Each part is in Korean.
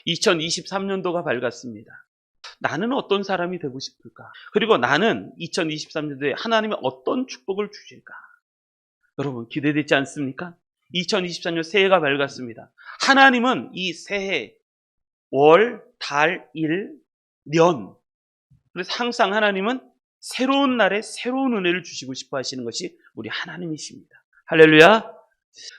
2023년도가 밝았습니다. 나는 어떤 사람이 되고 싶을까? 그리고 나는 2023년도에 하나님이 어떤 축복을 주실까? 여러분 기대되지 않습니까? 2024년 새해가 밝았습니다. 하나님은 이 새해 월, 달, 일, 년, 그래서 항상 하나님은 새로운 날에 새로운 은혜를 주시고 싶어 하시는 것이 우리 하나님이십니다. 할렐루야.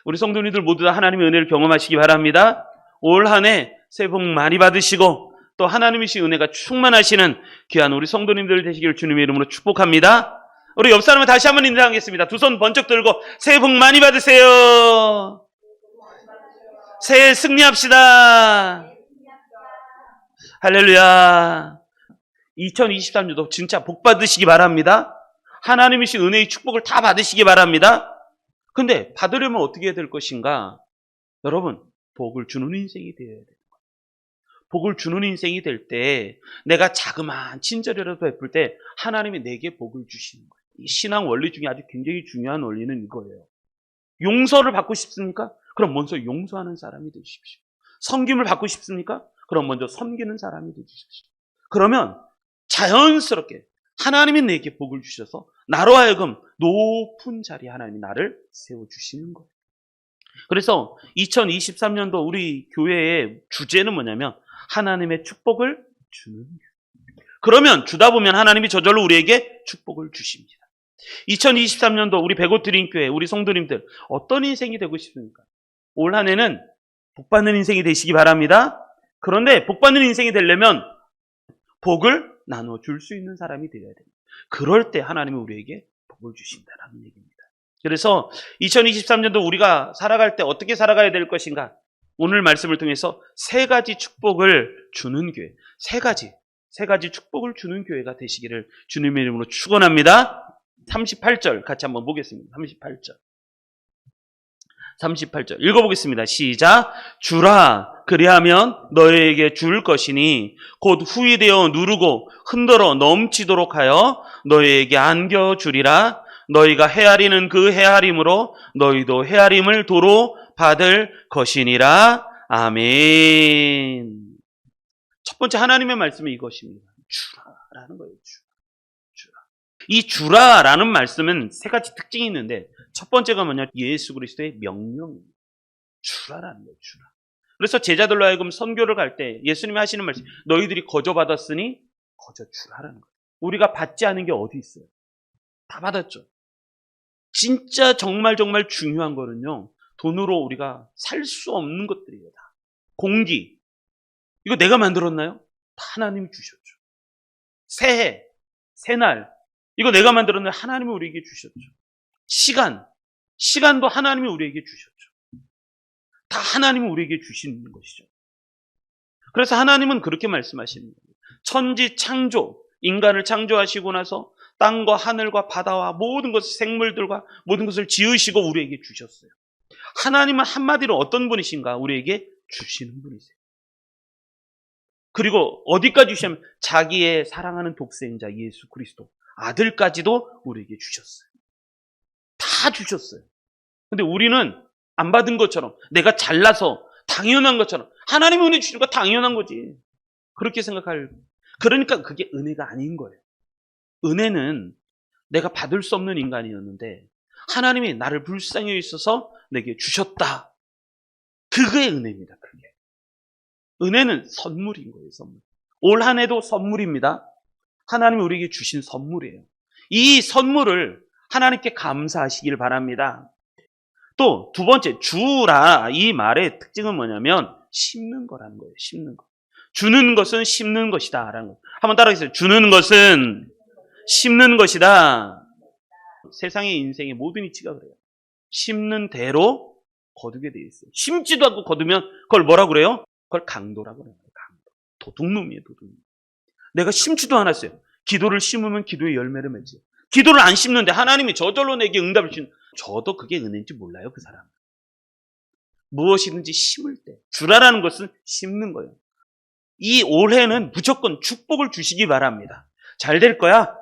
우리 성도님들 모두 다 하나님의 은혜를 경험하시기 바랍니다. 올 한 해 새해 복 많이 받으시고 또 하나님이신 은혜가 충만하시는 귀한 우리 성도님들 되시기를 주님의 이름으로 축복합니다. 우리 옆 사람을 다시 한번 인사하겠습니다. 두 손 번쩍 들고 새해 복 많이 받으세요. 새해 승리합시다. 할렐루야. 2023년도 진짜 복 받으시기 바랍니다. 하나님이신 은혜의 축복을 다 받으시기 바랍니다. 근데 받으려면 어떻게 해야 될 것인가? 여러분, 복을 주는 인생이 되어야 돼요. 복을 주는 인생이 될 때 내가 자그마한 친절이라도 베풀 때 하나님이 내게 복을 주시는 거예요. 이 신앙 원리 중에 아주 굉장히 중요한 원리는 이거예요. 용서를 받고 싶습니까? 그럼 먼저 용서하는 사람이 되십시오. 섬김을 받고 싶습니까? 그럼 먼저 섬기는 사람이 되십시오. 그러면 자연스럽게 하나님이 내게 복을 주셔서 나로 하여금 높은 자리에 하나님이 나를 세워주시는 거예요. 그래서 2023년도 우리 교회의 주제는 뭐냐면 하나님의 축복을 주는 교회. 그러면 주다 보면 하나님이 저절로 우리에게 축복을 주십니다. 2023년도 우리 백오드림교회 우리 성도님들 어떤 인생이 되고 싶습니까? 올 한 해는 복받는 인생이 되시기 바랍니다. 그런데 복받는 인생이 되려면 복을 나눠줄 수 있는 사람이 되어야 됩니다. 그럴 때 하나님은 우리에게 복을 주신다는 얘기입니다. 그래서 2023년도 우리가 살아갈 때 어떻게 살아가야 될 것인가? 오늘 말씀을 통해서 세 가지 축복을 주는 교회, 세 가지 축복을 주는 교회가 되시기를 주님의 이름으로 축원합니다. 38절 같이 한번 보겠습니다. 38절 읽어보겠습니다. 시작. 주라 그리하면 너희에게 줄 것이니 곧 후히 되어 누르고 흔들어 넘치도록 하여 너희에게 안겨주리라. 너희가 헤아리는 그 헤아림으로 너희도 헤아림을 도로 받을 것이니라. 아멘. 첫 번째 하나님의 말씀은 이것입니다. 주라라는 거예요. 주라. 이 주라라는 말씀은 세 가지 특징이 있는데 첫 번째가 뭐냐? 예수 그리스도의 명령입니다. 주라라는 거예요. 주라. 그래서 제자들로 하여금 선교를 갈 때 예수님이 하시는 말씀, 너희들이 거저 받았으니 거저 주라라는 거예요. 우리가 받지 않은 게 어디 있어요? 다 받았죠. 진짜 정말 중요한 거는요, 돈으로 우리가 살 수 없는 것들이에요. 다. 공기, 이거 내가 만들었나요? 다 하나님이 주셨죠. 새해, 새날, 이거 내가 만들었나요? 하나님이 우리에게 주셨죠. 시간도 하나님이 우리에게 주셨죠. 다 하나님이 우리에게 주시는 것이죠. 그래서 하나님은 그렇게 말씀하시는 거예요. 천지 창조, 인간을 창조하시고 나서 땅과 하늘과 바다와 모든 것을, 생물들과 모든 것을 지으시고 우리에게 주셨어요. 하나님은 한마디로 어떤 분이신가? 우리에게 주시는 분이세요. 그리고 어디까지 주시냐면 자기의 사랑하는 독생자 예수 그리스도 아들까지도 우리에게 주셨어요. 다 주셨어요. 근데 우리는 안 받은 것처럼, 내가 잘나서 당연한 것처럼, 하나님이 은혜 주시는 거 당연한 거지, 그렇게 생각할, 그러니까 그게 은혜가 아닌 거예요. 은혜는 내가 받을 수 없는 인간이었는데 하나님이 나를 불쌍히 있어서 내게 주셨다. 그게 은혜입니다. 그게. 은혜는 선물인 거예요. 선물. 올 한 해도 선물입니다. 하나님이 우리에게 주신 선물이에요. 이 선물을 하나님께 감사하시길 바랍니다. 또 두 번째, 주라, 이 말의 특징은 뭐냐면 심는 거라는 거예요. 심는 거. 주는 것은 심는 것이다 라는 거. 한번 따라하겠어요. 주는 것은 심는 것이다. 세상의 인생의 모든 이치가 그래요. 심는 대로 거두게 되어 있어요. 심지도 않고 거두면 그걸 뭐라고 그래요? 그걸 강도라고 그래요. 강도. 도둑놈이에요. 도둑놈. 내가 심지도 않았어요. 기도를 심으면 기도의 열매를 맺지. 기도를 안 심는데 하나님이 저절로 내게 응답을 주시는, 저도 그게 은혜인지 몰라요. 그 사람. 무엇이든지 심을 때, 주라라는 것은 심는 거예요. 이 올해는 무조건 축복을 주시기 바랍니다. 잘 될 거야.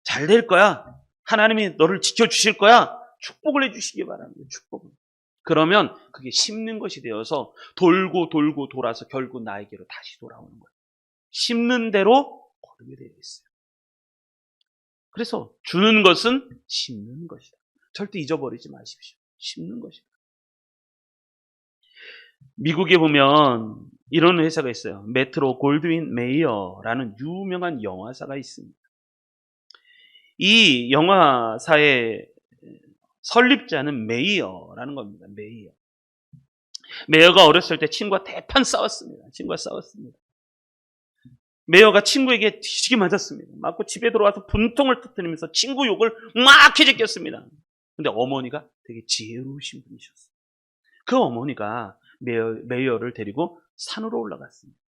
잘 될 거야. 하나님이 너를 지켜주실 거야. 축복을 해주시기 바랍니다. 축복을. 그러면 그게 심는 것이 되어서 돌고 돌고 돌아서 결국 나에게로 다시 돌아오는 거예요. 심는 대로 거두게 되어 있어요. 그래서 주는 것은 심는 것이다. 절대 잊어버리지 마십시오. 심는 것이다. 미국에 보면 이런 회사가 있어요. 메트로 골드윈 메이어라는 유명한 영화사가 있습니다. 이 영화사의 설립자는 메이어라는 겁니다. 메이어가 어렸을 때 친구와 대판 싸웠습니다. 메이어가 친구에게 뒤지게 맞았습니다. 맞고 집에 들어와서 분통을 터뜨리면서 친구 욕을 막 해제꼈습니다. 근데 어머니가 되게 지혜로우신 분이셨어요. 그 어머니가 메이어를 데리고 산으로 올라갔습니다.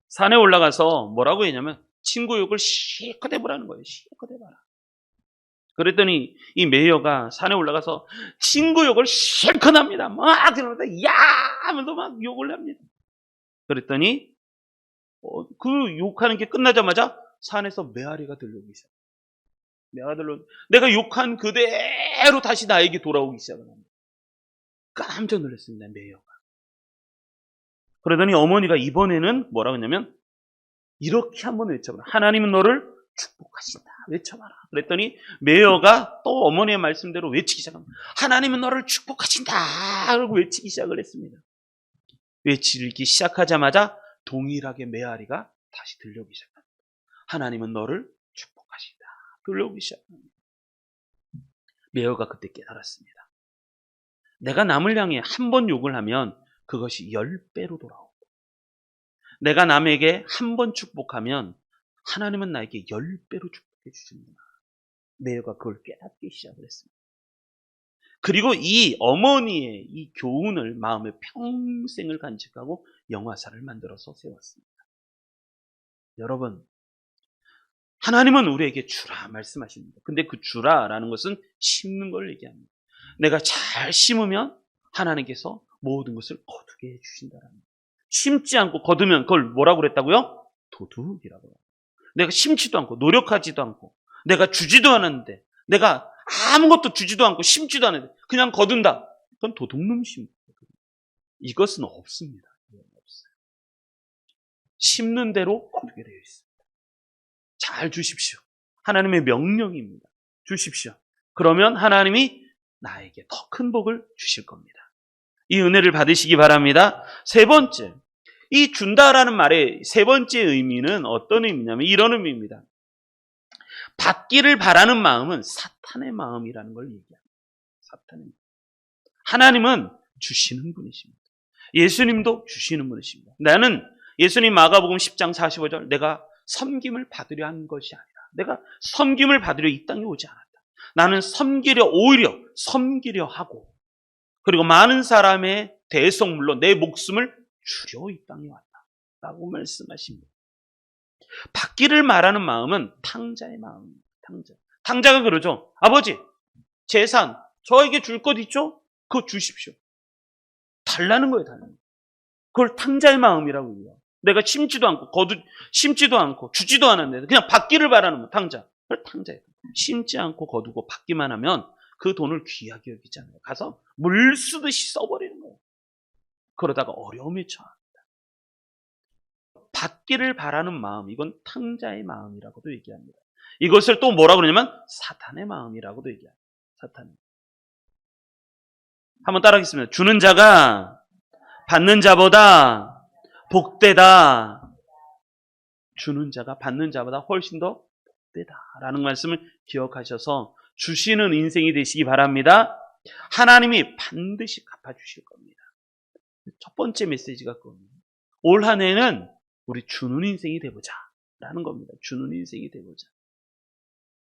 산에 올라가서 뭐라고 했냐면 친구 욕을 실컷 해보라는 거예요. 실컷 해봐라. 그랬더니 이 메이어가 산에 올라가서 친구 욕을 실컷 합니다. 막 이러면서 야 하면서 막 욕을 합니다. 그랬더니 그 욕하는 게 끝나자마자 산에서 메아리가 들려오기 시작합니다. 내가 욕한 그대로 다시 나에게 돌아오기 시작합니다. 깜짝 놀랐습니다. 메이어가. 그러더니 어머니가 이번에는 뭐라고 했냐면 이렇게 한번 외쳐봐라. 하나님은 너를 축복하신다. 외쳐봐라. 그랬더니 메이어가 또 어머니의 말씀대로 외치기 시작합니다. 하나님은 너를 축복하신다. 그러고 외치기 시작을 했습니다. 외치기 시작하자마자 동일하게 메아리가 다시 들려오기 시작합니다. 하나님은 너를 축복하신다. 들려오기 시작합니다. 메이어가 그때 깨달았습니다. 내가 남을 향해 한 번 욕을 하면 그것이 10배로 돌아오고 내가 남에게 한 번 축복하면 하나님은 나에게 10배로 축복해 주십니다. 메이어가 그걸 깨닫기 시작을 했습니다. 그리고 이 어머니의 이 교훈을 마음에 평생을 간직하고 영화사를 만들어서 세웠습니다. 여러분, 하나님은 우리에게 주라 말씀하십니다. 근데 그 주라라는 것은 심는 걸 얘기합니다. 내가 잘 심으면 하나님께서 모든 것을 거두게 해주신다는 거예요. 심지 않고 거두면 그걸 뭐라고 그랬다고요? 도둑이라고요. 내가 심지도 않고 노력하지도 않고 내가 주지도 않았는데 내가 아무것도 주지도 않고 심지도 않았는데 그냥 거둔다. 그건 도둑놈입니다. 이것은 없습니다. 없어요. 심는 대로 거두게 되어 있습니다. 잘 주십시오. 하나님의 명령입니다. 주십시오. 그러면 하나님이 나에게 더 큰 복을 주실 겁니다. 이 은혜를 받으시기 바랍니다. 세 번째, 이 준다라는 말의 세 번째 의미는 어떤 의미냐면 이런 의미입니다. 받기를 바라는 마음은 사탄의 마음이라는 걸 얘기합니다. 사탄의 마음. 하나님은 주시는 분이십니다. 예수님도 주시는 분이십니다. 나는 예수님 마가복음 10장 45절 내가 섬김을 받으려 한 것이 아니라 내가 섬김을 받으려 이 땅에 오지 않았다. 나는 오히려 섬기려 하고 그리고 많은 사람의 대속물로 내 목숨을 주려 이 땅에 왔다. 라고 말씀하십니다. 받기를 말하는 마음은 탕자의 마음입니다. 탕자가 그러죠. 아버지, 재산, 저에게 줄 것 있죠? 그거 주십시오. 달라는 거예요, 달라는 거예요. 그걸 탕자의 마음이라고 해요. 내가 심지도 않고 주지도 않았는데 그냥 받기를 바라는 거예요, 탕자. 그걸 탕자예요. 심지 않고 거두고 받기만 하면 그 돈을 귀하게 여기잖아요. 가서 물 쓰듯이 써버리는 거예요. 그러다가 어려움에 처합니다. 받기를 바라는 마음, 이건 탕자의 마음이라고도 얘기합니다. 이것을 또 뭐라고 그러냐면 사탄의 마음이라고도 얘기합니다. 사탄의. 한번 따라하겠습니다. 주는 자가 받는 자보다 복되다. 주는 자가 받는 자보다 훨씬 더 복되다라는 말씀을 기억하셔서 주시는 인생이 되시기 바랍니다. 하나님이 반드시 갚아주실 겁니다. 첫 번째 메시지가 그겁니다. 올 한 해는 우리 주는 인생이 되보자 라는 겁니다. 주는 인생이 되보자.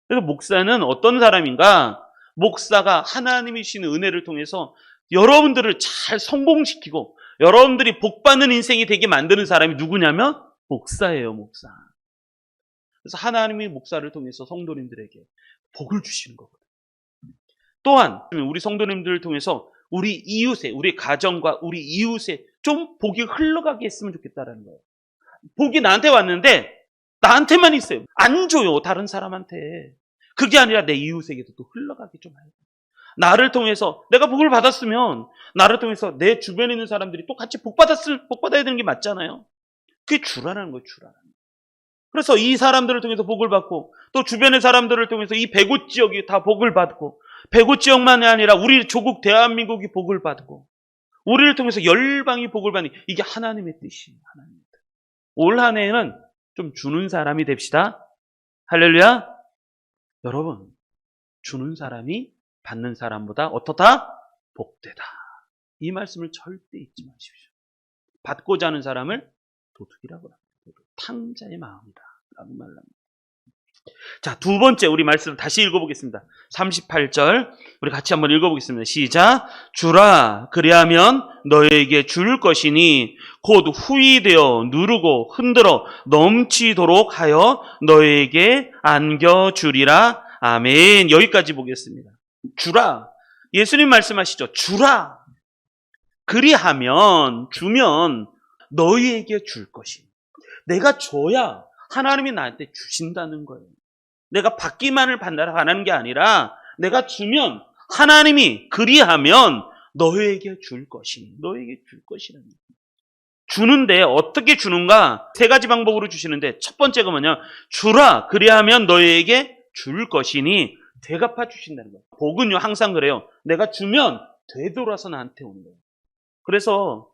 그래서 목사는 어떤 사람인가? 목사가 하나님이 주시는 은혜를 통해서 여러분들을 잘 성공시키고 여러분들이 복받는 인생이 되게 만드는 사람이 누구냐면 목사예요, 목사. 그래서 하나님이 목사를 통해서 성도님들에게 복을 주시는 거거든요. 또한 우리 성도님들을 통해서 우리 이웃에, 우리 가정과 우리 이웃에 좀 복이 흘러가게 했으면 좋겠다라는 거예요. 복이 나한테 왔는데 나한테만 있어요. 안 줘요, 다른 사람한테. 그게 아니라 내 이웃에게도 또 흘러가게 좀 해요. 나를 통해서 내가 복을 받았으면 나를 통해서 내 주변에 있는 사람들이 또 같이 복 받아야 되는 게 맞잖아요. 그게 주라는 거예요, 주라는 거예요. 그래서 이 사람들을 통해서 복을 받고 또 주변의 사람들을 통해서 이 백오 지역이 다 복을 받고 백오 지역만이 아니라 우리 조국 대한민국이 복을 받고 우리를 통해서 열방이 복을 받는 이게 하나님의 뜻이에요. 하나님의 뜻. 올 한 해에는 좀 주는 사람이 됩시다. 할렐루야. 여러분, 주는 사람이 받는 사람보다 어떻다? 복되다. 이 말씀을 절대 잊지 마십시오. 받고자 하는 사람을 도둑이라고 합니다. 탕자의 마음이다 라고 말합니다. 자, 두 번째 우리 말씀 다시 읽어보겠습니다. 38절 우리 같이 한번 읽어보겠습니다. 시작. 주라 그리하면 너에게 줄 것이니 곧 후이되어 누르고 흔들어 넘치도록 하여 너에게 안겨주리라. 아멘. 여기까지 보겠습니다. 주라. 예수님 말씀하시죠. 주라. 그리하면 주면 너희에게 줄 것이. 내가 줘야 하나님이 나한테 주신다는 거예요. 내가 받기만을 바라는 게 아니라 내가 주면 하나님이 그리하면 너희에게 줄 것이니 너희에게 줄 것이라는 거예요. 주는데 어떻게 주는가? 세 가지 방법으로 주시는데 첫 번째가 뭐냐? 주라 그리하면 너희에게 줄 것이니 되갚아 주신다는 거예요. 복은요 항상 그래요. 내가 주면 되돌아서 나한테 오는 거예요. 그래서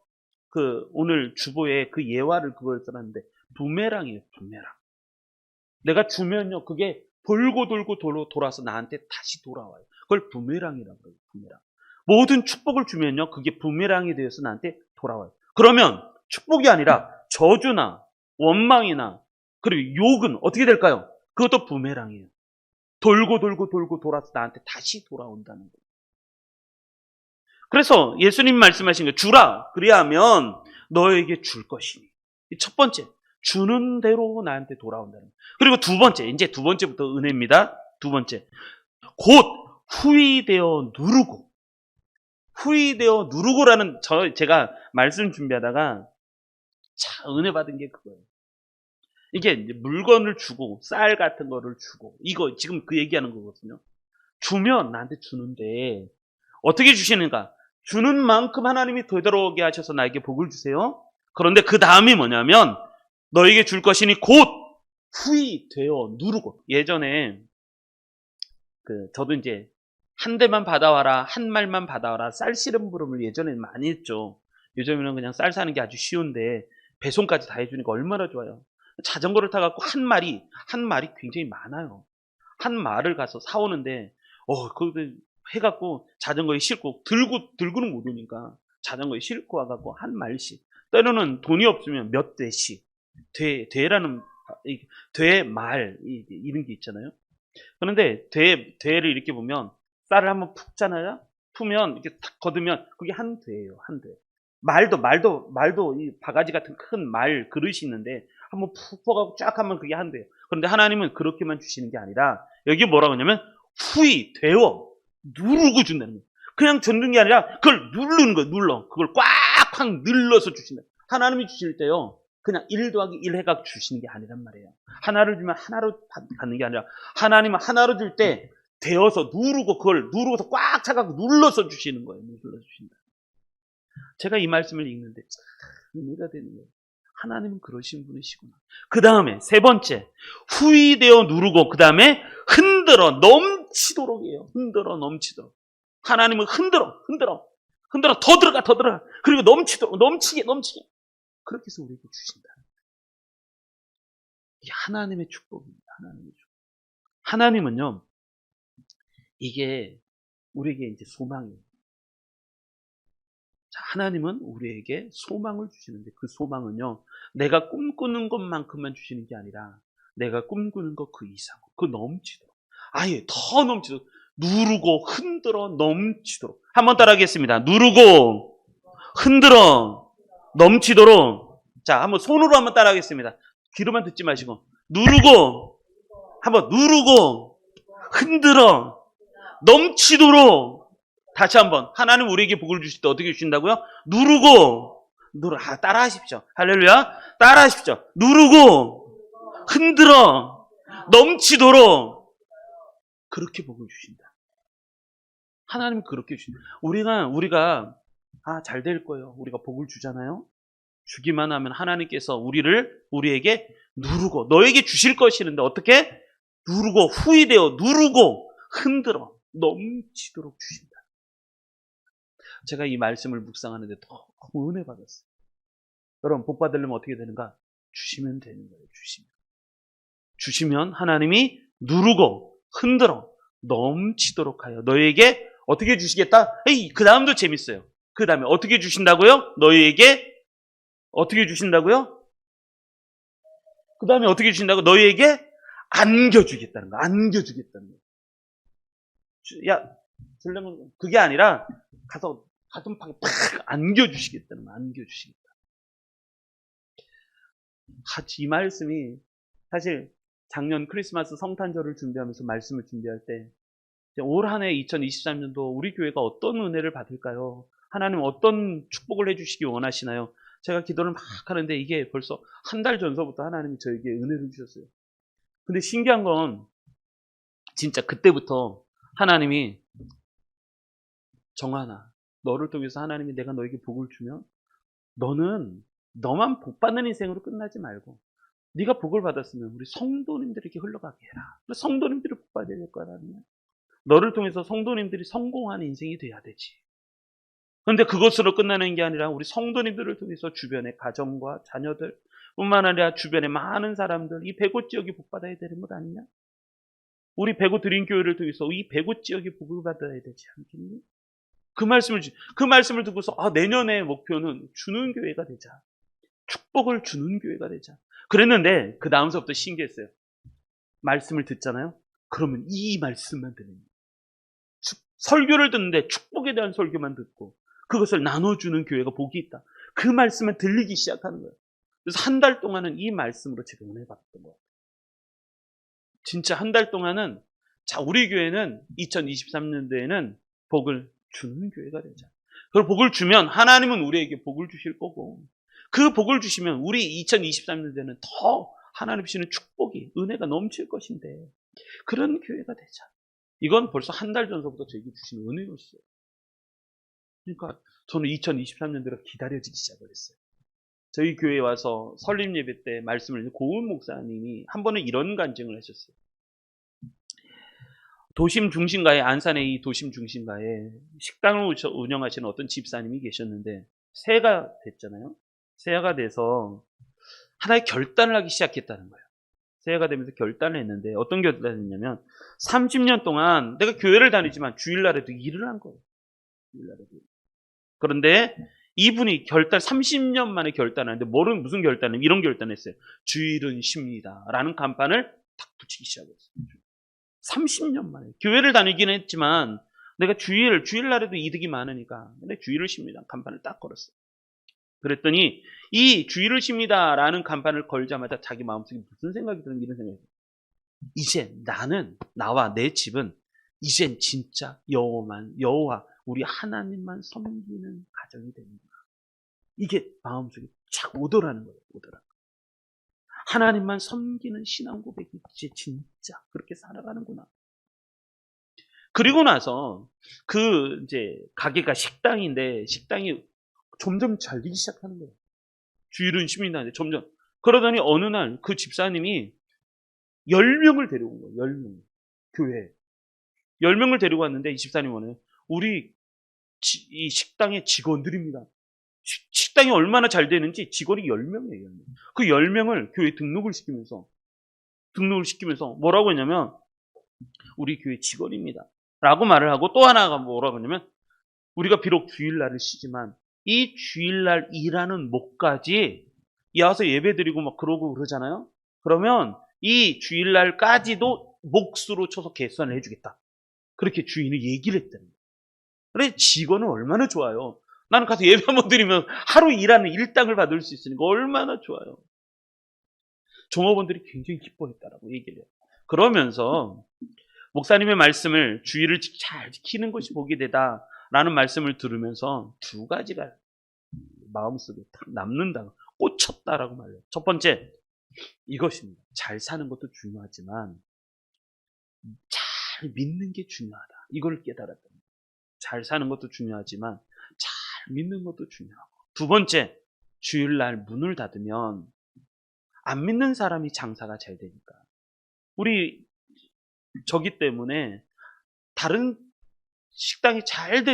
오늘 주보에 그 예화를 그걸 써놨는데 부메랑이에요. 부메랑. 내가 주면요 그게 돌고 돌아서 나한테 다시 돌아와요. 그걸 부메랑이라고 해요. 부메랑. 모든 축복을 주면요 그게 부메랑이 되어서 나한테 돌아와요. 그러면 축복이 아니라 저주나 원망이나 그리고 욕은 어떻게 될까요? 그것도 부메랑이에요. 돌고 돌아서 나한테 다시 돌아온다는 거예요. 그래서 예수님 말씀하신 거 주라 그리하면 너에게 줄 것이니. 첫 번째 주는 대로 나한테 돌아온다는 거예요. 그리고 두 번째 이제 두 번째부터 은혜입니다. 두 번째 곧 후이되어 누르고라는 제가 말씀 준비하다가 참 은혜 받은 게 그거예요. 이게 이제 물건을 주고 쌀 같은 거를 주고 이거 지금 그 얘기하는 거거든요. 주면 나한테 주는데 어떻게 주시는가? 주는 만큼 하나님이 되돌아오게 하셔서 나에게 복을 주세요. 그런데 그 다음이 뭐냐면 너에게 줄 것이니 곧 후이되어 누르고. 예전에 저도 이제 한 대만 받아와라, 한 말만 받아와라, 쌀 씨름부름을 예전에는 많이 했죠. 요즘에는 그냥 쌀 사는 게 아주 쉬운데 배송까지 다 해주니까 얼마나 좋아요. 자전거를 타갖고 한 말이 굉장히 많아요. 한 말을 가서 사오는데 그걸 해갖고 자전거에 싣고 들고는 못 오니까 자전거에 싣고 와갖고 한 말씩. 때로는 돈이 없으면 몇 대씩 되라는 되말 이런 게 있잖아요. 그런데 되를 이렇게 보면 쌀을 한번 푹잖아요. 푸면 이렇게 탁 걷으면 그게 한 되예요. 한 되. 말도 이 바가지 같은 큰 말 그릇이 있는데 한번 푹 퍼가고 쫙 하면 그게 한 되예요. 그런데 하나님은 그렇게만 주시는 게 아니라 여기 뭐라고 하냐면 후이 되어 누르고 준다는 거예요. 그냥 줬는 게 아니라 그걸 누르는 거예요. 그걸 꽉꽉 늘러서 주신다. 하나님이 주실 때요. 그냥 1 더하기 1 해가 주시는 게 아니란 말이에요. 하나를 주면 하나로 받는 게 아니라 하나님은 하나로 줄 때 되어서 누르고 그걸 누르고서 꽉 차가고 눌러서 주시는 거예요. 눌러서 주신다. 제가 이 말씀을 읽는데 참 의미가 되는 거예요. 하나님은 그러신 분이시구나. 그 다음에 세 번째 후이되어 누르고 그 다음에 흔들어 넘치도록 해요. 흔들어 넘치도록. 하나님은 흔들어 더 들어가 그리고 넘치게 그렇게 해서 우리에게 주신다. 이게 하나님의 축복입니다. 하나님의 축복. 하나님은요 이게 우리에게 이제 소망이에요. 자, 하나님은 우리에게 소망을 주시는데 그 소망은요 내가 꿈꾸는 것만큼만 주시는 게 아니라 내가 꿈꾸는 것 그 이상 그 넘치도록 아예 더 넘치도록 누르고 흔들어 넘치도록. 한번 따라하겠습니다. 누르고 흔들어 넘치도록. 자, 한번 손으로 한번 따라하겠습니다. 귀로만 듣지 마시고 누르고 흔들어 넘치도록. 다시 한번. 하나님 우리에게 복을 주실 때 어떻게 주신다고요? 따라하십시오. 할렐루야. 따라하십시오. 누르고 흔들어 넘치도록 그렇게 복을 주신다. 하나님 그렇게 우리가 잘 될 거예요. 우리가 복을 주잖아요. 주기만 하면 하나님께서 우리에게 누르고 너에게 주실 것이는데 어떻게? 누르고 후이되어 누르고 흔들어 넘치도록 주신다. 제가 이 말씀을 묵상하는데 너무 은혜 받았어요. 여러분 복 받으려면 어떻게 되는가? 주시면 되는 거예요. 주시면 하나님이 누르고 흔들어 넘치도록 하여 너희에게 어떻게 주시겠다? 그 다음도 재밌어요. 그 다음에 어떻게 주신다고요? 너희에게 어떻게 주신다고요? 그 다음에 어떻게 주신다고? 너희에게 안겨주겠다는 거. 안겨주겠다는 거. 야, 들려면 그게 아니라 가서 가슴팍에 팍 안겨주시겠다는 거. 안겨주시겠다. 이 말씀이 사실 작년 크리스마스 성탄절을 준비하면서 말씀을 준비할 때 올 한 해 2023년도 우리 교회가 어떤 은혜를 받을까요? 하나님 어떤 축복을 해주시기 원하시나요? 제가 기도를 막 하는데 이게 벌써 한 달 전서부터 하나님이 저에게 은혜를 주셨어요. 근데 신기한 건 진짜 그때부터 하나님이 정하나 너를 통해서 하나님이 내가 너에게 복을 주면 너만 복 받는 인생으로 끝나지 말고 네가 복을 받았으면 우리 성도님들에게 흘러가게 해라. 성도님들이 복 받아야 될 거라면 너를 통해서 성도님들이 성공하는 인생이 돼야 되지. 그런데 그것으로 끝나는 게 아니라 우리 성도님들을 통해서 주변의 가정과 자녀들 뿐만 아니라 주변의 많은 사람들 이 백오 지역이 복 받아야 되는 것 아니냐? 우리 백오 드림교회를 통해서 이 백오 지역이 복을 받아야 되지 않겠니? 그 말씀을 듣고서 내년의 목표는 주는 교회가 되자. 축복을 주는 교회가 되자. 그랬는데 그 다음서부터 신기했어요. 말씀을 듣잖아요. 그러면 이 말씀만 듣는 거예요. 설교를 듣는데 축복에 대한 설교만 듣고 그것을 나눠주는 교회가 복이 있다. 그 말씀을 들리기 시작하는 거예요. 그래서 한 달 동안은 이 말씀으로 제가 은혜 받았던 거예요. 진짜 한 달 동안은 우리 교회는 2023년도에는 복을 주는 교회가 되자. 그걸 복을 주면 하나님은 우리에게 복을 주실 거고 그 복을 주시면 우리 2023년도에는 더 하나님 주시는 축복이 은혜가 넘칠 것인데 그런 교회가 되자. 이건 벌써 한 달 전서부터 저에게 주신 은혜였어요. 그러니까 저는 2023년도가 기다려지기 시작을 했어요. 저희 교회에 와서 설립 예배 때 말씀을 고은 목사님이 한 번은 이런 간증을 하셨어요. 도심 중심가에 안산의 이 도심 중심가에 식당을 운영하시는 어떤 집사님이 계셨는데 새해가 됐잖아요. 새해가 돼서 하나의 결단을 하기 시작했다는 거예요. 새해가 되면서 결단을 했는데 어떤 결단을 했냐면 30년 동안 내가 교회를 다니지만 주일날에도 일을 한 거예요. 주일날에도. 그런데 이분이 30년 만에 결단하는데 무슨 결단을 이런 결단을 했어요. 주일은 쉽니다. 라는 간판을 탁 붙이기 시작했어요. 30년 만에. 교회를 다니긴 했지만 내가 주일날에도 이득이 많으니까 근데 주일을 쉽니다. 간판을 딱 걸었어요. 그랬더니 이 주일을 쉽니다 라는 간판을 걸자마자 자기 마음속에 무슨 생각이 드는 이런 생각이 들어요. 이제 나와 내 집은 이젠 진짜 여호와 우리 하나님만 섬기는 가정이 되는구나. 이게 마음속에 착 오더라는 거예요. 하나님만 섬기는 신앙 고백이 이제 진짜 그렇게 살아가는구나. 그리고 나서 이제 가게가 식당인데 식당이 점점 잘 되기 시작하는 거예요. 주일은 쉽니다. 점점. 그러더니 어느 날 그 집사님이 10명을 데려온 거예요. 10명. 교회에. 10명을 데리고 왔는데 이 집사님 오늘 우리 이 식당의 직원들입니다. 식당이 얼마나 잘 되는지 직원이 10명이에요. 10명. 그 10명을 교회에 등록을 시키면서 뭐라고 했냐면 우리 교회 직원입니다. 라고 말을 하고 또 하나가 뭐라고 했냐면 우리가 비록 주일날을 쉬지만 이 주일날 일하는 목까지 와서 예배드리고 막 그러고 그러잖아요. 그러면 이 주일날까지도 몫으로 쳐서 계산을 해주겠다. 그렇게 주인이 얘기를 했다는 거예요. 그래 직원은 얼마나 좋아요. 나는 가서 예배 한번 드리면 하루 일하는 일당을 받을 수 있으니까 얼마나 좋아요. 종업원들이 굉장히 기뻐했다라고 얘기를 해요. 그러면서 목사님의 말씀을 주일을 잘 지키는 것이 복이 되다라는 말씀을 들으면서 두 가지가 마음속에 딱 남는다. 꽂혔다라고 말해요. 첫 번째 이것입니다. 잘 사는 것도 중요하지만 잘 믿는 게 중요하다. 이걸 깨달았다. 잘 사는 것도 중요하지만 잘 믿는 것도 중요하고, 두 번째, 주일날 문을 닫으면 안 믿는 사람이 장사가 잘 되니까. 우리 저기 때문에 다른 식당이 잘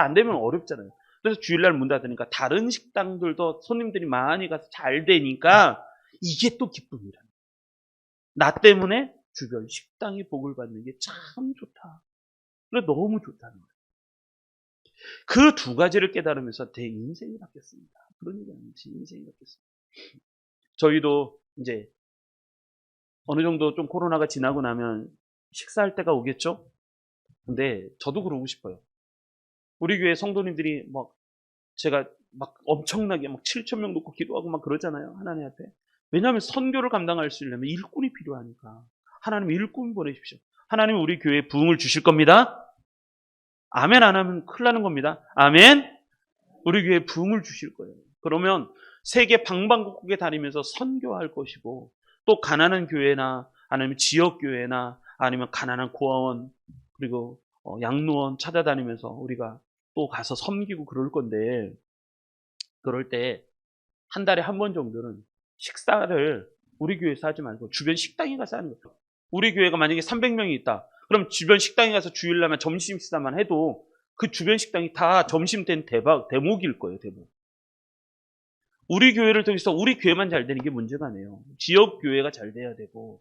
안 되면 어렵잖아요. 그래서 주일날 문 닫으니까 다른 식당들도 손님들이 많이 가서 잘 되니까 이게 또 기쁨이라. 나 때문에 주변 식당이 복을 받는 게 참 좋다. 그래 너무 좋다는 거예요. 그 두 가지를 깨달으면서 내 인생이 바뀌었습니다. 그런 얘기 아니지, 인생이 바뀌었습니다. 저희도 이제 어느 정도 좀 코로나가 지나고 나면 식사할 때가 오겠죠? 근데 저도 그러고 싶어요. 우리 교회 성도님들이 제가 엄청나게 7천 명 놓고 기도하고 그러잖아요. 하나님 앞에. 왜냐하면 선교를 감당할 수 있려면 일꾼이 필요하니까. 하나님 일꾼 보내십시오. 하나님 우리 교회에 부흥을 주실 겁니다. 아멘 안 하면 큰일 나는 겁니다. 아멘. 우리 교회에 부흥을 주실 거예요. 그러면 세계 방방곡곡에 다니면서 선교할 것이고, 또 가난한 교회나 아니면 지역 교회나 아니면 가난한 고아원 그리고 양로원 찾아다니면서 우리가 또 가서 섬기고 그럴 건데, 그럴 때 한 달에 한 번 정도는 식사를 우리 교회에서 하지 말고 주변 식당에 가서 하는 거예요. 우리 교회가 만약에 300명이 있다. 그럼 주변 식당에 가서 주일날만 점심 식사만 해도 그 주변 식당이 다 점심 된 대목일 거예요. 대목. 우리 교회를 통해서 우리 교회만 잘 되는 게 문제가 아니에요. 지역 교회가 잘 돼야 되고,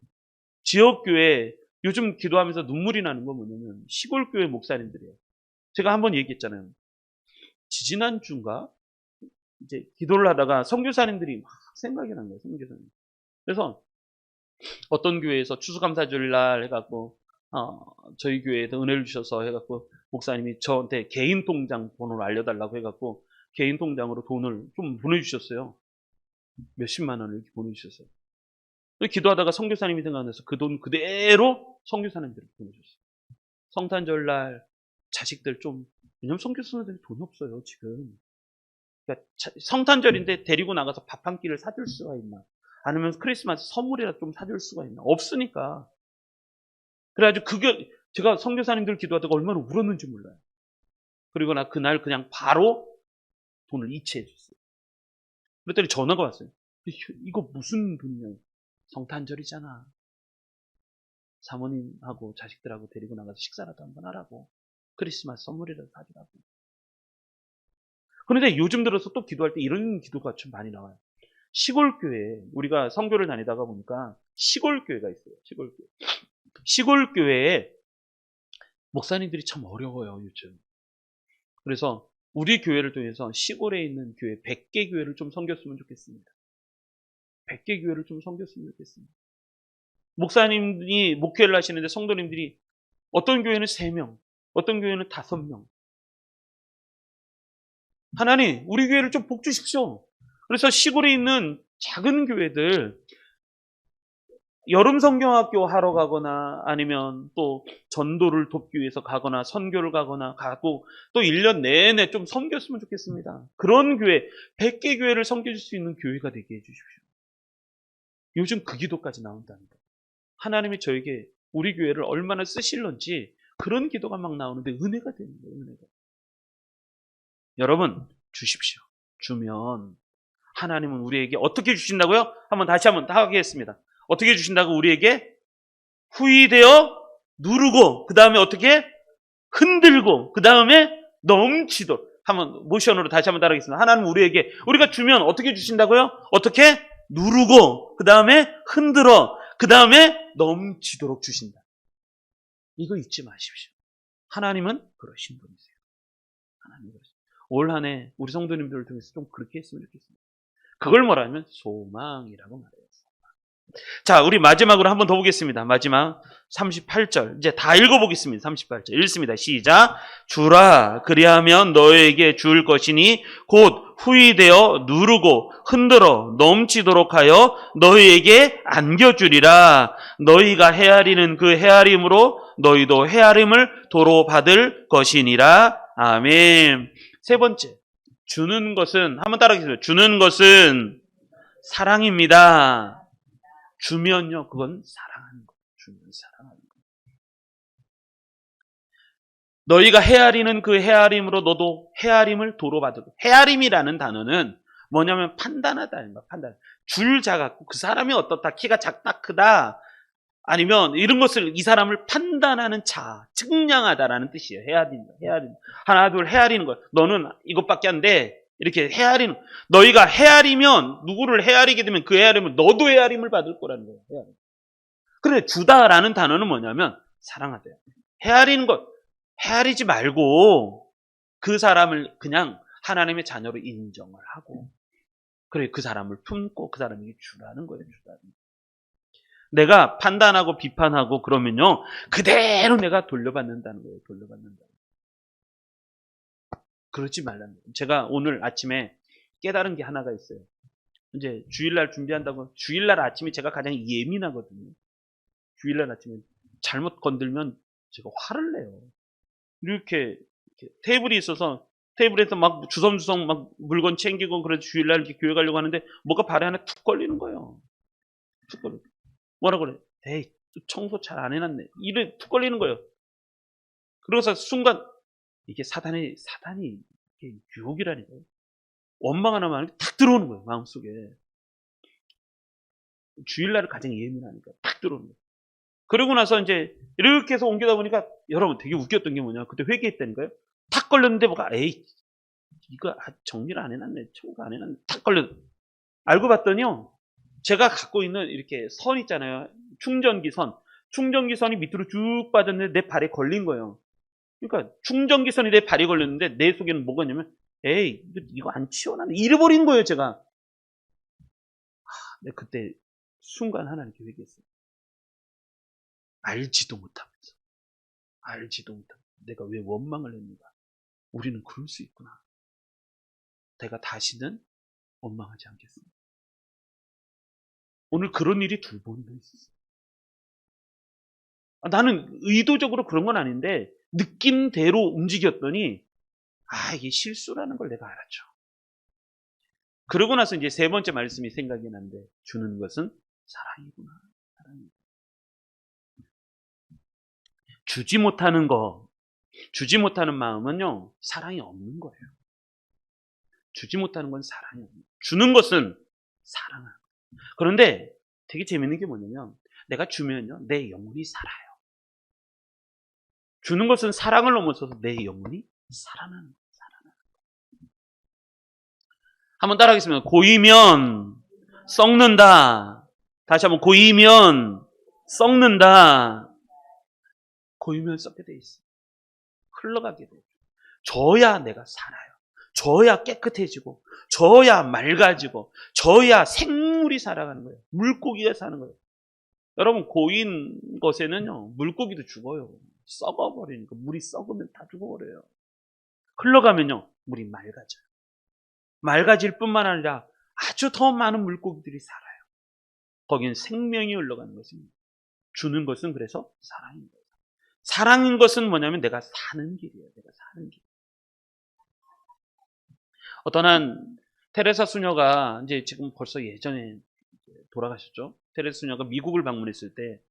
지역 교회 요즘 기도하면서 눈물이 나는 건 뭐냐면 시골 교회 목사님들이에요. 제가 한번 얘기했잖아요. 지지난주인가 이제 기도를 하다가 선교사님들이 막 생각이 난 거예요. 선교사님. 그래서 어떤 교회에서 추수감사주일 날 해갖고 저희 교회에도 은혜를 주셔서 해갖고 목사님이 저한테 개인 통장 번호를 알려달라고 해갖고 개인 통장으로 돈을 좀 보내주셨어요. 몇십만 원을 이렇게 보내주셨어요. 기도하다가 선교사님이 생각나서 그 돈 그대로 선교사님들에게 보내줬어요. 성탄절 날 자식들 왜냐면 선교사님들이 돈이 없어요 지금. 그러니까 성탄절인데 데리고 나가서 밥 한 끼를 사줄 수가 있나? 아니면 크리스마스 선물이라도 좀 사줄 수가 있나? 없으니까. 그래가지고 제가 선교사님들 기도하다가 얼마나 울었는지 몰라요. 그리고 나 그날 그냥 바로 돈을 이체해 줬어요. 그랬더니 전화가 왔어요. 이거 무슨 돈이냐? 성탄절이잖아. 사모님하고 자식들하고 데리고 나가서 식사라도 한번 하라고. 크리스마스 선물이라도 사주라고. 그런데 요즘 들어서 또 기도할 때 이런 기도가 좀 많이 나와요. 시골교회, 우리가 선교를 다니다가 보니까 시골교회가 있어요. 시골교회에 목사님들이 참 어려워요, 요즘. 그래서 우리 교회를 통해서 시골에 있는 교회 100개 교회를 좀 섬겼으면 좋겠습니다. 100개 교회를 좀 섬겼으면 좋겠습니다. 목사님이 목회를 하시는데 성도님들이 어떤 교회는 3명, 어떤 교회는 5명. 하나님, 우리 교회를 좀 복 주십시오. 그래서 시골에 있는 작은 교회들, 여름 성경학교 하러 가거나 아니면 또 전도를 돕기 위해서 가거나 선교를 가고 또 1년 내내 좀 섬겼으면 좋겠습니다. 그런 교회, 100개 교회를 섬겨줄 수 있는 교회가 되게 해주십시오. 요즘 그 기도까지 나온답니다. 하나님이 저에게 우리 교회를 얼마나 쓰실런지 그런 기도가 막 나오는데 은혜가 되는 거예요. 은혜가. 여러분 주십시오. 주면 하나님은 우리에게 어떻게 주신다고요? 다시 한번 하겠습니다. 어떻게 주신다고? 우리에게 후히되어 누르고 그 다음에 어떻게 흔들고 그 다음에 넘치도록. 한번 모션으로 다시 한번 따라하겠습니다. 하나님은 우리가 주면 어떻게 주신다고요? 어떻게 누르고 그 다음에 흔들어 그 다음에 넘치도록 주신다. 이거 잊지 마십시오. 하나님은 그러신 분이세요. 하나님은 올 한 해 우리 성도님들을 통해서 좀 그렇게 했으면 좋겠습니다. 그걸 뭐라면 소망이라고 말해요. 자, 우리 마지막으로 한번 더 보겠습니다. 마지막 38절. 이제 다 읽어보겠습니다. 38절. 읽습니다. 시작. 주라 그리하면 너에게 줄 것이니 곧 후히되어 누르고 흔들어 넘치도록 하여 너희에게 안겨주리라. 너희가 헤아리는 그 헤아림으로 너희도 헤아림을 도로 받을 것이니라. 아멘. 세 번째. 주는 것은 한번 따라하겠습니다. 주는 것은 사랑입니다. 주면요, 그건 사랑하는 거예요. 주면 사랑하는 거예요. 너희가 헤아리는 그 헤아림으로 너도 헤아림을 도로 받으고. 헤아림이라는 단어는 뭐냐면 판단하다는 거야. 판단. 줄 잡고 그 사람이 어떻다, 키가 작다 크다, 아니면 이런 것을 이 사람을 판단하는 자, 측량하다라는 뜻이에요. 헤아린다. 헤아린. 하나 둘 헤아리는 거야. 너는 이것밖에 안 돼. 이렇게 헤아리는. 너희가 헤아리면, 누구를 헤아리게 되면 그 헤아림을 너도 헤아림을 받을 거라는 거예요. 헤아림. 그런데 주다라는 단어는 뭐냐면 사랑하대요. 헤아리는 것, 헤아리지 말고 그 사람을 그냥 하나님의 자녀로 인정을 하고, 그래 그 사람을 품고 그 사람에게 주라는 거예요. 주라는. 내가 판단하고 비판하고 그러면요, 그대로 내가 돌려받는다는 거예요. 돌려받는다. 그러지 말라는 거예요. 제가 오늘 아침에 깨달은 게 하나가 있어요. 이제 주일날 준비한다고, 주일날 아침에 제가 가장 예민하거든요. 주일날 아침에 잘못 건들면 제가 화를 내요. 이렇게 테이블이 있어서 테이블에서 막 주섬주섬 막 물건 챙기고, 그래서 주일날 이렇게 교회 가려고 하는데 뭐가 발에 하나 툭 걸리는 거예요. 툭 걸려. 뭐라 그래? 에이, 청소 잘 안 해놨네. 이래 툭 걸리는 거예요. 그래서 순간 이게 사단이 이게 유혹이라니까요. 원망 하나만 탁 들어오는 거예요. 마음속에. 주일날을 가장 예민하니까 탁 들어오는 거예요. 그러고 나서 이제 이렇게 해서 옮기다 보니까, 여러분 되게 웃겼던 게 뭐냐, 그때 회개했다니까요. 탁 걸렸는데 뭐가, 에이 이거 정리를 안 해놨네, 청소 안 해놨네, 탁 걸렸. 알고 봤더니요, 제가 갖고 있는 이렇게 선 있잖아요. 충전기 선이 밑으로 쭉 빠졌는데 내 발에 걸린 거예요. 그러니까 충전기 선이 내 발에 걸렸는데 내 속에는 뭐가 있냐면, 에이 이거 안 치워놨네, 잃어버린 거예요. 제가. 근데 그때 순간 하나님께 회개했어요. 알지도 못하면서 내가 왜 원망을 했는가. 우리는 그럴 수 있구나. 내가 다시는 원망하지 않겠습니다. 오늘 그런 일이 2번이나 있었어요. 나는 의도적으로 그런 건 아닌데 느낌대로 움직였더니, 이게 실수라는 걸 내가 알았죠. 그러고 나서 이제 3번째 말씀이 생각이 나는데, 주는 것은 사랑이구나. 사랑이구나. 주지 못하는 마음은요, 사랑이 없는 거예요. 주지 못하는 건 사랑이 없는 거예요. 주는 것은 사랑하는 거예요. 그런데 되게 재밌는 게 뭐냐면, 내가 주면요, 내 영혼이 살아요. 주는 것은 사랑을 넘어서서 내 영혼이 살아나는 거예요. 한번 따라하겠습니다. 고이면 썩는다. 다시 한번, 고이면 썩는다. 고이면 썩게 돼 있어. 흘러가게 돼. 줘야 내가 살아요. 줘야 깨끗해지고, 줘야 맑아지고, 줘야 생물이 살아가는 거예요. 물고기가 사는 거예요. 여러분, 고인 것에는요, 물고기도 죽어요. 썩어버리니까. 물이 썩으면 다 죽어버려요. 흘러가면요, 물이 맑아져요. 맑아질 뿐만 아니라 아주 더 많은 물고기들이 살아요. 거기는 생명이 흘러가는 것입니다. 주는 것은 그래서 사랑인 거예요. 사랑인 것은 뭐냐면 내가 사는 길이에요. 내가 사는 길. 어떤 한 테레사 수녀가, 이제 지금 벌써 예전에 돌아가셨죠. 테레사 수녀가 미국을 방문했을 때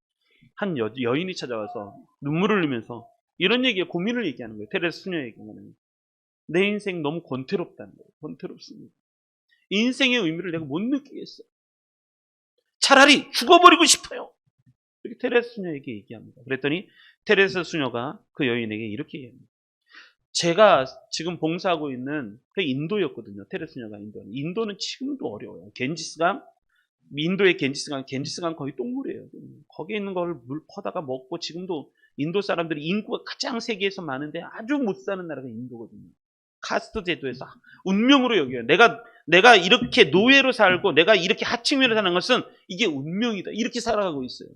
한 여인이 찾아와서 눈물을 흘리면서 이런 고민을 얘기하는 거예요. 테레사 수녀에게는. 내 인생 너무 권태롭다는 거예요. 권태롭습니다. 인생의 의미를 내가 못 느끼겠어요. 차라리 죽어버리고 싶어요. 이렇게 테레사 수녀에게 얘기합니다. 그랬더니 테레사 수녀가 그 여인에게 이렇게 얘기합니다. 제가 지금 봉사하고 있는 그 인도였거든요. 테레사 수녀가 인도는 지금도 어려워요. 인도의 겐지스강 거의 똥물이에요. 거기에 있는 걸 물 퍼다가 먹고, 지금도 인도 사람들이 인구가 가장 세계에서 많은데 아주 못 사는 나라가 인도거든요. 카스트 제도에서 운명으로 여겨요. 내가 이렇게 노예로 살고 내가 이렇게 하층민으로 사는 것은 이게 운명이다. 이렇게 생각하고 있어요.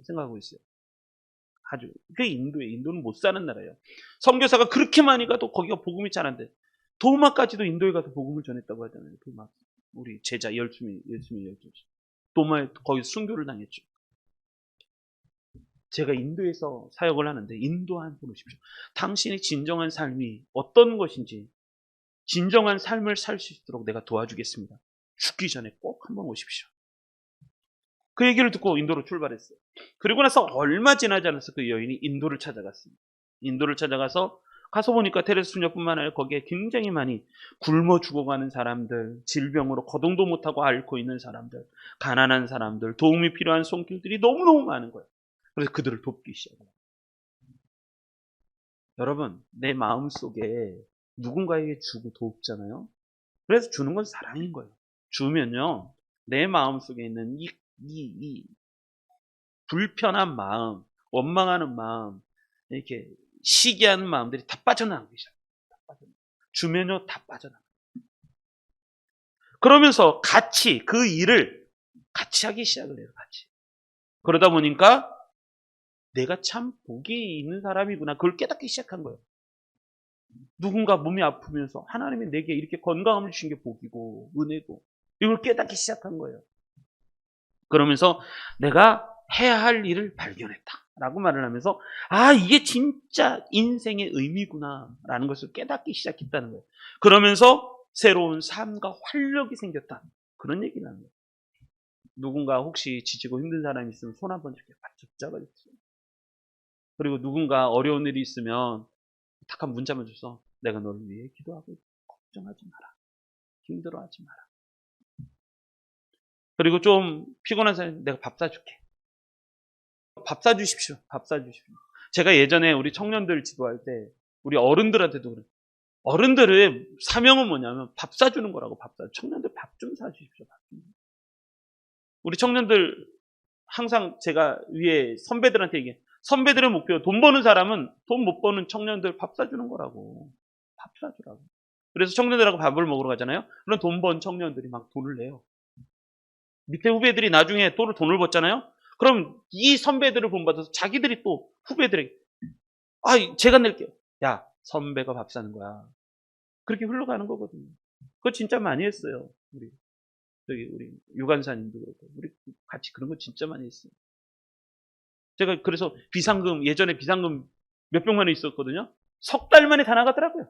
아주. 그게 인도는 못 사는 나라예요. 선교사가 그렇게 많이 가도 거기가 복음이 잘 안 돼. 도마까지도 인도에 가서 복음을 전했다고 하잖아요. 우리 제자 열심히 도마에 거기서 순교를 당했죠. 제가 인도에서 사역을 하는데, 인도 한 번 오십시오. 당신이 진정한 삶이 어떤 것인지, 진정한 삶을 살 수 있도록 내가 도와주겠습니다. 죽기 전에 꼭 한번 오십시오. 그 얘기를 듣고 인도로 출발했어요. 그리고 나서 얼마 지나지 않아서 그 여인이 인도를 찾아갔습니다. 인도를 찾아가서 가서 보니까 테레스 수녀뿐만 아니라 거기에 굉장히 많이 굶어 죽어가는 사람들, 질병으로 거동도 못하고 앓고 있는 사람들, 가난한 사람들, 도움이 필요한 손길들이 너무너무 많은 거예요. 그래서 그들을 돕기 시작해요. 여러분, 내 마음속에 누군가에게 주고 돕잖아요. 그래서 주는 건 사랑인 거예요. 주면요, 내 마음속에 있는 이 불편한 마음, 원망하는 마음, 이렇게 시기하는 마음들이 다 빠져나가기 시작해요. 주면요, 다 빠져나가요. 그러면서 같이 그 일을 같이 하기 시작을 해요. 같이. 그러다 보니까 내가 참 복이 있는 사람이구나. 그걸 깨닫기 시작한 거예요. 누군가 몸이 아프면서 하나님이 내게 이렇게 건강함을 주신 게 복이고 은혜고 이걸 깨닫기 시작한 거예요. 그러면서 내가 해야 할 일을 발견했다라고 말을 하면서 아, 이게 진짜 인생의 의미구나라는 것을 깨닫기 시작했다는 거예요. 그러면서 새로운 삶과 활력이 생겼다. 그런 얘기를 하는 거예요. 누군가 혹시 지치고 힘든 사람이 있으면 손 한번 이렇게 바짝 잡아주세요. 그리고 누군가 어려운 일이 있으면 딱 한 문자만 줘서 내가 너를 위해 기도하고 걱정하지 마라. 힘들어하지 마라. 그리고 좀 피곤한 사람이 내가 밥 사줄게. 밥 사주십시오. 밥 사주십시오. 제가 예전에 우리 청년들 지도할 때 우리 어른들한테도 그래요. 어른들의 사명은 뭐냐면 밥 사주는 거라고. 청년들 밥 좀 사주십시오. 밥 좀. 우리 청년들 항상 제가 위에 선배들한테 얘기해. 선배들의 목표, 돈 버는 사람은 돈 못 버는 청년들 밥 사주는 거라고. 밥 사주라고. 그래서 청년들하고 밥을 먹으러 가잖아요. 그럼 돈 번 청년들이 막 돈을 내요. 밑에 후배들이 나중에 또 돈을 벌잖아요. 그럼 이 선배들을 본받아서 자기들이 또 후배들에게 아, 제가 낼게요. 야, 선배가 밥 사는 거야. 그렇게 흘러가는 거거든요. 그거 진짜 많이 했어요. 우리 유관사님도 그렇고 우리 같이 그런 거 진짜 많이 했어요. 제가 그래서 예전에 비상금 몇백만 원 있었거든요. 석 달 만에 다 나가더라고요.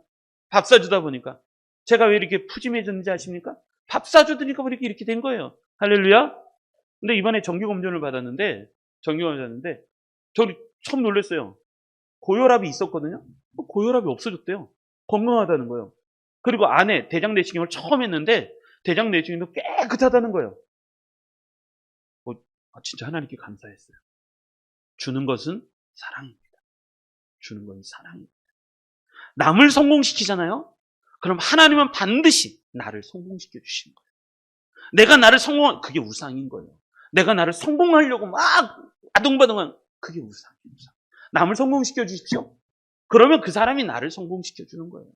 밥 사주다 보니까. 제가 왜 이렇게 푸짐해졌는지 아십니까? 밥 사주더니까 이렇게 된 거예요. 할렐루야. 근데 이번에 정기검진을 받았는데 저는 처음 놀랐어요. 고혈압이 있었거든요. 고혈압이 없어졌대요. 건강하다는 거예요. 그리고 안에 대장 내시경을 처음 했는데 대장 내시경도 깨끗하다는 거예요. 진짜 하나님께 감사했어요. 주는 것은 사랑입니다. 주는 것은 사랑입니다. 남을 성공시키잖아요. 그럼 하나님은 반드시 나를 성공시켜 주시는 거예요. 내가 나를 그게 우상인 거예요. 내가 나를 성공하려고 막 아둥바둥한 그게 우상이에요. 남을 성공시켜 주십시오. 그러면 그 사람이 나를 성공시켜 주는 거예요.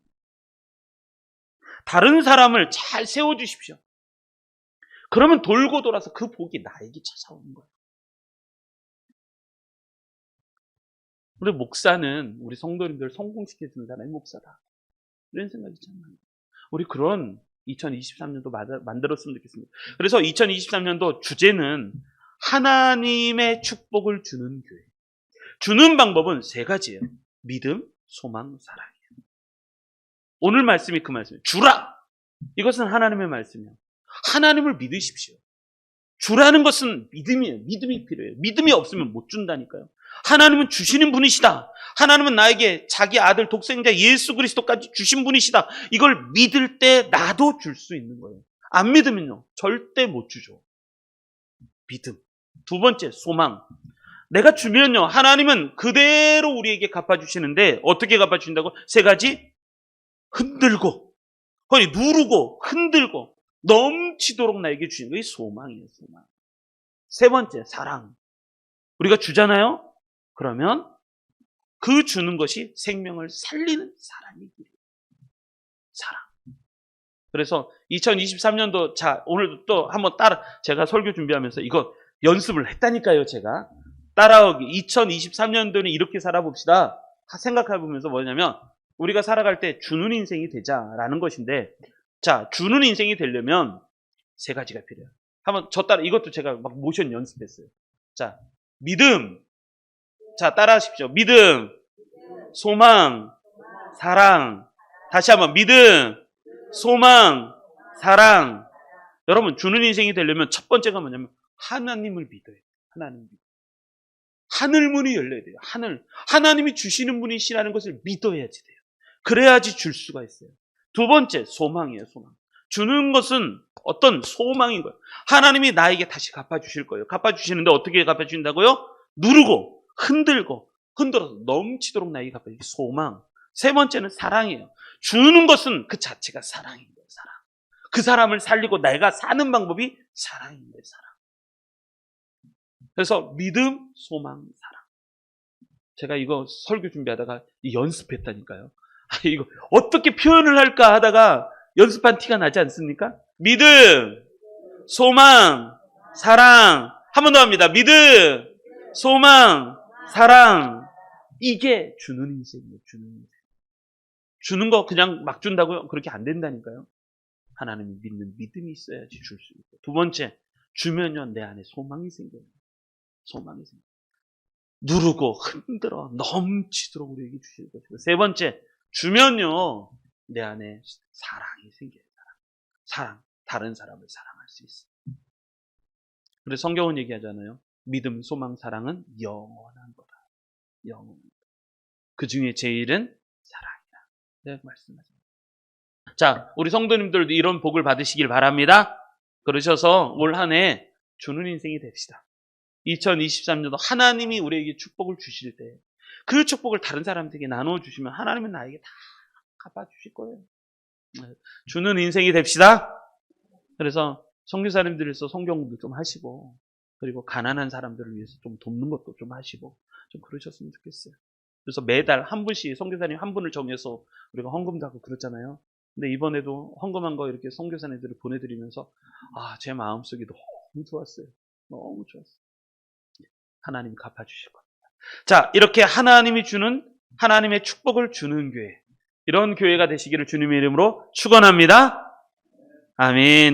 다른 사람을 잘 세워 주십시오. 그러면 돌고 돌아서 그 복이 나에게 찾아오는 거예요. 우리 목사는 우리 성도님들 성공시켜 주는 사람이 목사다. 이런 생각이 참 많아요. 우리 그런 2023년도 만들었으면 좋겠습니다. 그래서 2023년도 주제는 하나님의 축복을 주는 교회. 주는 방법은 세 가지예요. 믿음, 소망, 사랑이에요. 오늘 말씀이 그 말씀이에요. 주라! 이것은 하나님의 말씀이에요. 하나님을 믿으십시오. 주라는 것은 믿음이에요. 믿음이 필요해요. 믿음이 없으면 못 준다니까요. 하나님은 주시는 분이시다. 하나님은 나에게 자기 아들 독생자 예수 그리스도까지 주신 분이시다. 이걸 믿을 때 나도 줄 수 있는 거예요. 안 믿으면요. 절대 못 주죠. 믿음. 두 번째, 소망. 내가 주면요. 하나님은 그대로 우리에게 갚아주시는데 어떻게 갚아주신다고? 세 가지. 흔들고, 누르고, 흔들고, 넘치도록 나에게 주시는 게 소망이에요. 소망. 세 번째, 사랑. 우리가 주잖아요. 그러면 그 주는 것이 생명을 살리는 사랑이 길이에요. 사랑. 그래서 2023년도 오늘도 또 한번 제가 설교 준비하면서 이거 연습을 했다니까요. 제가 따라오기 2023년도는 이렇게 살아봅시다. 생각해보면서 뭐냐면 우리가 살아갈 때 주는 인생이 되자라는 것인데 주는 인생이 되려면 세 가지가 필요해요. 한번 이것도 제가 막 모션 연습했어요. 믿음. 따라하십시오. 믿음, 소망, 사랑. 다시 한번 믿음, 소망, 사랑. 여러분 주는 인생이 되려면 첫 번째가 뭐냐면 하나님을 믿어야 돼요. 하늘문이 열려야 돼요. 하나님이 주시는 분이시라는 것을 믿어야지 돼요. 그래야지 줄 수가 있어요. 두 번째, 소망이에요, 소망. 주는 것은 어떤 소망인 거예요. 하나님이 나에게 다시 갚아주실 거예요. 갚아주시는데 어떻게 갚아주신다고요? 누르고, 흔들어서 넘치도록 나에게 갚아주실 소망. 세 번째는 사랑이에요. 주는 것은 그 자체가 사랑인 거예요, 사랑. 그 사람을 살리고 내가 사는 방법이 사랑인 거예요, 사랑. 그래서 믿음, 소망, 사랑. 제가 이거 설교 준비하다가 연습했다니까요. 이거 어떻게 표현을 할까 하다가 연습한 티가 나지 않습니까? 믿음, 소망, 사랑. 한 번 더 합니다. 믿음, 소망, 사랑. 이게 주는 인생이에요, 주는 인생. 주는 거 그냥 막 준다고요? 그렇게 안 된다니까요. 하나님을 믿는 믿음이 있어야지 줄 수 있고. 두 번째, 주면요, 내 안에 소망이 생겨요. 소망이 생겨요. 누르고 흔들어 넘치도록 우리에게 주실 것이고. 세 번째, 주면요, 내 안에 사랑이 생겨요. 사랑. 다른 사람을 사랑할 수 있어요. 그래서 성경은 얘기하잖아요. 믿음, 소망, 사랑은 영원한 거다. 영원한 거다. 그 중에 제일은 사랑이다. 네, 말씀하십니다. 자, 우리 성도님들도 이런 복을 받으시길 바랍니다. 그러셔서 올 한 해 주는 인생이 됩시다. 2023년도 하나님이 우리에게 축복을 주실 때 그 축복을 다른 사람들에게 나눠주시면 하나님은 나에게 다 갚아주실 거예요. 주는 인생이 됩시다. 그래서 선교사님들에서 성경도 좀 하시고, 그리고 가난한 사람들을 위해서 좀 돕는 것도 좀 하시고, 좀 그러셨으면 좋겠어요. 그래서 매달 한 분씩 선교사님 한 분을 정해서 우리가 헌금도 하고 그렇잖아요. 근데 이번에도 헌금한 거 이렇게 선교사님들을 보내드리면서 제 마음속이 너무 좋았어요. 너무 좋았어요. 하나님 갚아주실 겁니다. 자, 이렇게 하나님이 주는 하나님의 축복을 주는 교회, 이런 교회가 되시기를 주님의 이름으로 축원합니다. 아멘.